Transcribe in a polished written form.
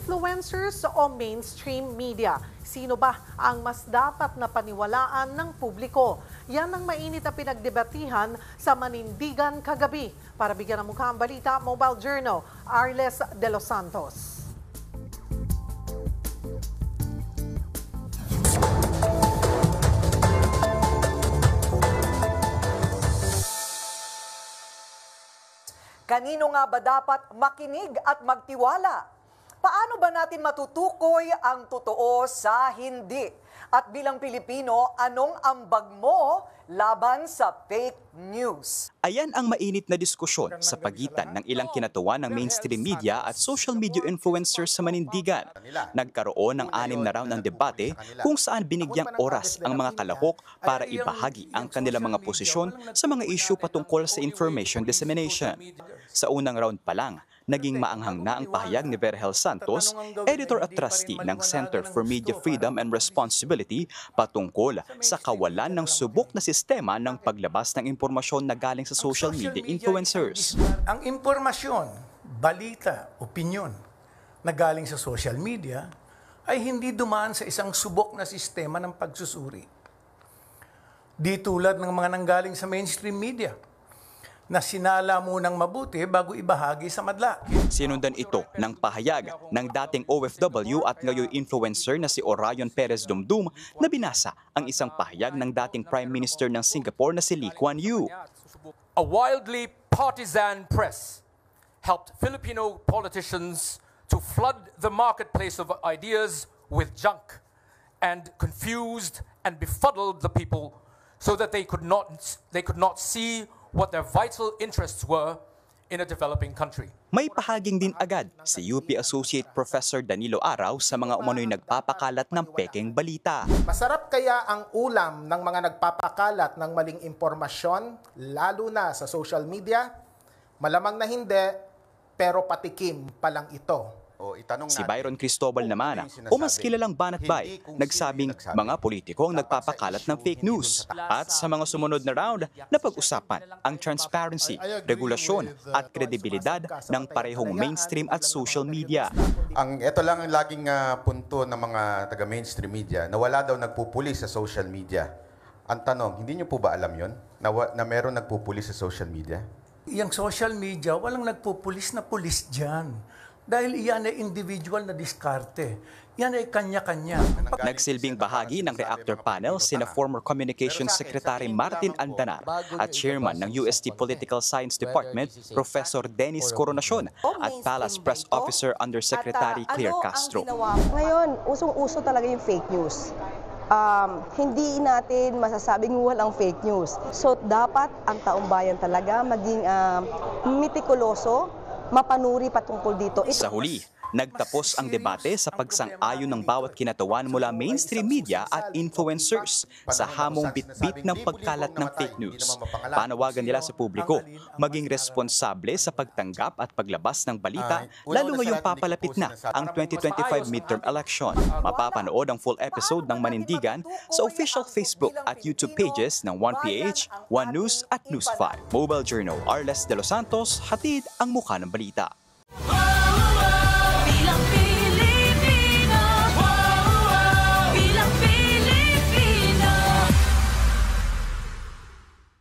influencers o mainstream media? Sino ba ang mas dapat na paniwalaan ng publiko? Yan ang mainit na pinagdebatihan sa Manindigan kagabi. Para bigyan ng mukha ang balita, Mobile Journal, Arles de los Santos. Kanino nga ba dapat makinig at magtiwala? Paano ba natin matutukoy ang totoo sa hindi? At bilang Pilipino, anong ambag mo laban sa fake news? Ayan ang mainit na diskusyon sa pagitan ng ilang kinatuwa ng mainstream media at social media influencers sa Manindigan. Nagkaroon ng 6 na round ng debate kung saan binigyang oras ang mga kalahok para ibahagi ang kanilang mga posisyon sa mga issue patungkol sa information dissemination. Sa unang round pa lang, naging maanghang na ang pahayag ni Vergel Santos, editor at trustee ng Center for Media Freedom and Responsibility, patungkol sa kawalan ng subok na sistema ng paglabas ng impormasyon na galing sa social media influencers. Ang impormasyon, balita, opinyon na galing sa social media ay hindi dumaan sa isang subok na sistema ng pagsusuri. Di tulad ng mga nanggaling sa mainstream media na sinala munang mabuti bago ibahagi sa madla. Sinundan ito ng pahayag ng dating OFW at ngayon influencer na si Orion Perez Dumdum na binasa ang isang pahayag ng dating Prime Minister ng Singapore na si Lee Kuan Yew. A wildly partisan press helped Filipino politicians to flood the marketplace of ideas with junk and confused and befuddled the people so that they could not see what their vital interests were in a developing country. May pahaging din agad si UP Associate Professor Danilo Araw sa mga umano'y nagpapakalat ng pekeng balita. Masarap kaya ang ulam ng mga nagpapakalat ng maling impormasyon, lalo na sa social media? Malamang na hindi, pero patikim pa lang ito. Si Byron Cristobal naman, o mas kilalang Banatbay, nagsabing mga politiko ang nagpapakalat ng fake news. At sa mga sumunod na round, napag-usapan ang transparency, regulasyon at kredibilidad ng parehong mainstream at social media. Ito lang ang laging punto ng mga taga-mainstream media, na wala daw nagpupuli sa social media. Ang tanong, hindi niyo po ba alam yon na meron nagpupuli sa social media? Yung social media, walang nagpupulis na pulis dyan. Dahil iyan ay individual na diskarte. Yan ay kanya-kanya. Nagsilbing bahagi ng reactor panel sina former Communications Secretary Martin Andanar at Chairman ng UST Political Science Department, Professor Dennis Coronacion at Palace Press Officer Undersecretary Claire Castro. Ngayon, usong-uso talaga yung fake news. Hindi natin masasabing walang fake news. So dapat ang taong bayan talaga maging mitikuloso, mapanuri patungkol dito. Sa huli, nagtapos ang debate sa pagsang-ayon ng bawat kinatawan mula mainstream media at influencers sa hamong bitbit ng pagkalat ng fake news. Panawagan nila sa publiko, maging responsable sa pagtanggap at paglabas ng balita, lalo ngayong papalapit na ang 2025 midterm election. Mapapanood ang full episode ng Manindigan sa official Facebook at YouTube pages ng 1PH, 1 News at News 5. Mobile Journal, Arles de los Santos, hatid ang mukha ng balita.